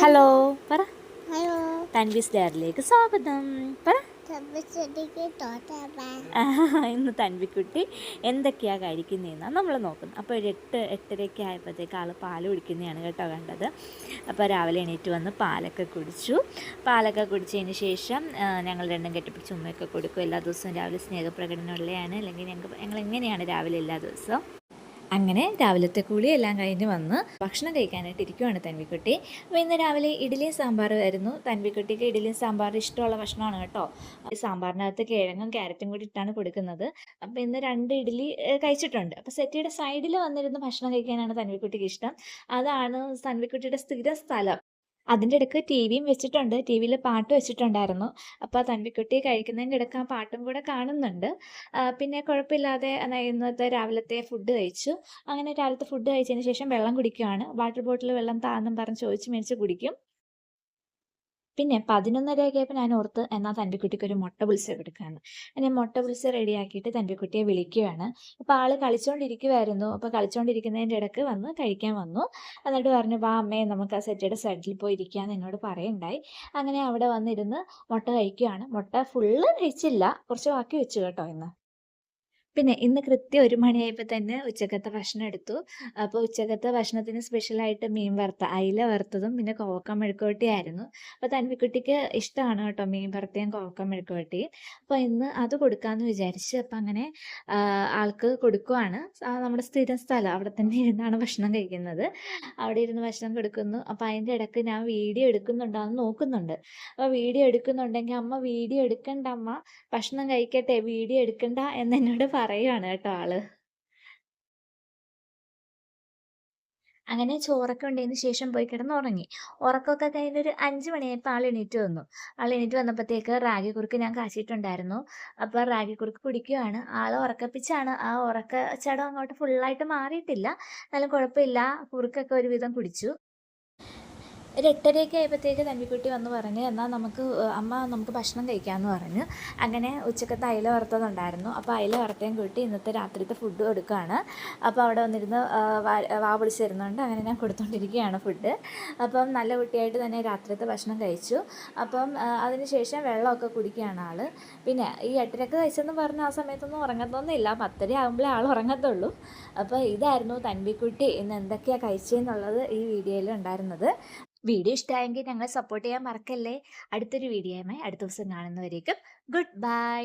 Hello പറ. Hello തൻവീസ് ഡയറിയിലേക്ക് സ്വാഗതം. പറ. ഇന്ന് തൻവിക്കുട്ടി എന്തൊക്കെയാണ് കഴിക്കുന്നതെന്നാണ് നമ്മൾ നോക്കുന്നത്. അപ്പോൾ ഒരു 8-8:30 ആയപ്പോഴത്തേക്ക് ആൾ പാൽ കുടിക്കുന്നതാണ് കേട്ടോ കണ്ടത്. അപ്പോൾ രാവിലെ എണീറ്റ് വന്ന് പാലൊക്കെ കുടിച്ചതിന് ശേഷം ഞങ്ങൾ രണ്ടും കെട്ടിപ്പിടിച്ച് ഉമ്മയൊക്കെ കൊടുക്കും. എല്ലാ ദിവസവും രാവിലെ സ്നേഹപ്രകടനമുള്ളതാണ്. അല്ലെങ്കിൽ ഞങ്ങൾ എങ്ങനെയാണ് രാവിലെ എല്ലാ ദിവസവും. അങ്ങനെ രാവിലത്തെ കൂലി എല്ലാം കഴിഞ്ഞ് വന്ന് ഭക്ഷണം കഴിക്കാനായിട്ട് ഇരിക്കുവാണ് തൻവിക്കുട്ടി. അപ്പോൾ ഇന്ന് രാവിലെ ഇഡ്ഡലിയും സാമ്പാറും ആയിരുന്നു. തൻവിക്കുട്ടിക്ക് ഇഡ്ഡലിയും സാമ്പാറും ഇഷ്ടമുള്ള ഭക്ഷണമാണ് കേട്ടോ. സാമ്പാറിനകത്ത് കിഴങ്ങും ക്യാരറ്റും കൂടി ഇട്ടാണ് കൊടുക്കുന്നത്. അപ്പോൾ ഇന്ന് 2 ഇഡ്ഡലി കഴിച്ചിട്ടുണ്ട്. അപ്പോൾ സെറ്റിയുടെ സൈഡിൽ വന്നിരുന്ന് ഭക്ഷണം കഴിക്കാനാണ് തൻവിക്കുട്ടിക്ക് ഇഷ്ടം. അതാണ് തൻവിക്കുട്ടിയുടെ സ്ഥിര സ്ഥലം. അതിൻ്റെ ഇടയ്ക്ക് ടി വിയും വെച്ചിട്ടുണ്ട്. ടി വിയിൽ പാട്ട് വെച്ചിട്ടുണ്ടായിരുന്നു. അപ്പോൾ തൻവിക്കുട്ടി കഴിക്കുന്നതിൻ്റെ ഇടയ്ക്ക് ആ പാട്ടും കൂടെ കാണുന്നുണ്ട്. പിന്നെ കുഴപ്പമില്ലാതെ ഇന്നത്തെ രാവിലത്തെ ഫുഡ് കഴിച്ചു. അങ്ങനെ രാവിലത്തെ ഫുഡ് കഴിച്ചതിന് ശേഷം വെള്ളം കുടിക്കുകയാണ്. വാട്ടർ ബോട്ടിൽ വെള്ളം താന്നും പറഞ്ഞ് ചോദിച്ച് മേടിച്ച് കുടിക്കും. പിന്നെ 11:30 ആയപ്പോൾ ഞാൻ ഓർത്ത് എന്നാൽ തൻവിക്കുട്ടിക്ക് ഒരു മുട്ട ബുൾസ കൊടുക്കാമെന്ന്. അങ്ങനെ മുട്ട ബുൾസ റെഡിയാക്കിയിട്ട് തൻവിക്കുട്ടിയെ വിളിക്കുകയാണ്. അപ്പോൾ ആൾ കളിച്ചുകൊണ്ടിരിക്കുമായിരുന്നു. അപ്പോൾ കളിച്ചുകൊണ്ടിരിക്കുന്നതിൻ്റെ ഇടയ്ക്ക് വന്ന് കഴിക്കാൻ വന്നു. എന്നിട്ട് പറഞ്ഞു, വാ അമ്മേ നമുക്ക് ആ സെറ്റയുടെ സൈഡിൽ പോയി ഇരിക്കാമെന്ന് എന്നോട് പറയുണ്ടായി. അങ്ങനെ അവിടെ വന്നിരുന്ന് മുട്ട കഴിക്കുകയാണ്. മുട്ട ഫുള്ള് കഴിച്ചില്ല, കുറച്ച് ബാക്കി വെച്ചു കേട്ടോ ഇന്ന്. പിന്നെ ഇന്ന് കൃത്യം 1 മണിയായപ്പോൾ തന്നെ ഉച്ചക്കത്തെ ഭക്ഷണം എടുത്തു. അപ്പോൾ ഉച്ചക്കത്തെ ഭക്ഷണത്തിന് സ്പെഷ്യലായിട്ട് മീൻ അയില വറുത്തതും പിന്നെ കോവക്ക മെഴുക്കുവരട്ടിയായിരുന്നു. അപ്പോൾ തൻവിക്കുട്ടിക്ക് ഇഷ്ടമാണ് കേട്ടോ മീൻ വറുത്തതും കോവക്ക മെഴുക്കുവരട്ടിയും. അപ്പോൾ ഇന്ന് അത് കൊടുക്കാമെന്ന് വിചാരിച്ച് അപ്പോൾ അങ്ങനെ ആൾക്ക് കൊടുക്കുവാണ്. നമ്മുടെ സ്ഥിരം സ്ഥലം അവിടെ തന്നെ ഇരുന്നാണ് ഭക്ഷണം കഴിക്കുന്നത്. അവിടെ ഇരുന്ന് ഭക്ഷണം കൊടുക്കുന്നു. അപ്പോൾ അതിൻ്റെ ഇടയ്ക്ക് ഞാൻ വീഡിയോ എടുക്കുന്നുണ്ടോ എന്ന് നോക്കുന്നുണ്ട്. അപ്പോൾ വീഡിയോ എടുക്കുന്നുണ്ടെങ്കിൽ അമ്മ വീഡിയോ എടുക്കണ്ട അമ്മ, ഭക്ഷണം കഴിക്കട്ടെ, വീഡിയോ എടുക്കണ്ട എന്നോട് പറയുകയാണ് കേട്ടോ ആള്. അങ്ങനെ ചോറൊക്കെ ഉണ്ടതിന് ശേഷം പോയി കിടന്നുറങ്ങി. ഉറക്കമൊക്കെ കഴിഞ്ഞൊരു 5 മണിയായപ്പോൾ ആൾ എണീറ്റ് വന്നു. ആൾ എണീറ്റ് വന്നപ്പോഴത്തേക്ക് റാഗി കുറുക്ക് ഞാൻ കാച്ചിട്ടുണ്ടായിരുന്നു. അപ്പോൾ റാഗി കുറുക്ക് കുടിക്കുകയാണ്. ആളെ ഉറക്കപ്പിച്ചാണ്. ആ ഉറക്കച്ചടം അങ്ങോട്ട് ഫുള്ളായിട്ട് മാറിയിട്ടില്ല. എന്നാലും കുഴപ്പമില്ല, കുറുക്കൊക്കെ ഒരുവിധം കുടിച്ചു. ഒരു 8:30 ആയപ്പോഴത്തേക്ക് തൻവിക്കുട്ടി വന്ന് പറഞ്ഞ്, എന്നാൽ നമുക്ക് ഭക്ഷണം കഴിക്കാമെന്ന് പറഞ്ഞു. അങ്ങനെ ഉച്ചക്കത്തെ അയില വറുത്തതുണ്ടായിരുന്നു. അപ്പോൾ അയില വറുത്തതും കൂട്ടി ഇന്നത്തെ രാത്രിത്തെ ഫുഡ് കൊടുക്കുകയാണ്. അപ്പോൾ അവിടെ വന്നിരുന്ന് വാ വിളിച്ചിരുന്നുണ്ട്. അങ്ങനെ ഞാൻ കൊടുത്തുകൊണ്ടിരിക്കുകയാണ് ഫുഡ്. അപ്പം നല്ല കുട്ടിയായിട്ട് തന്നെ രാത്രിത്തെ ഭക്ഷണം കഴിച്ചു. അപ്പം അതിന് ശേഷം വെള്ളമൊക്കെ കുടിക്കുകയാണ് ആൾ. പിന്നെ ഈ 8:30 കഴിച്ചെന്ന് പറഞ്ഞ ആ സമയത്തൊന്നും ഉറങ്ങത്തൊന്നുമില്ല. 10:30 ആകുമ്പോഴേ ആൾ ഉറങ്ങത്തുള്ളൂ. അപ്പോൾ ഇതായിരുന്നു തൻവിക്കുട്ടി ഇന്ന് എന്തൊക്കെയാണ് കഴിച്ചതെന്നുള്ളത് ഈ വീഡിയോയിൽ ഉണ്ടായിരുന്നത്. വീഡിയോ ഇഷ്ടമായെങ്കിൽ ഞങ്ങളെ സപ്പോർട്ട് ചെയ്യാൻ മറക്കല്ലേ. അടുത്തൊരു വീഡിയോയുമായി അടുത്ത ദിവസം കാണുന്നവരേക്കും ഗുഡ് ബൈ.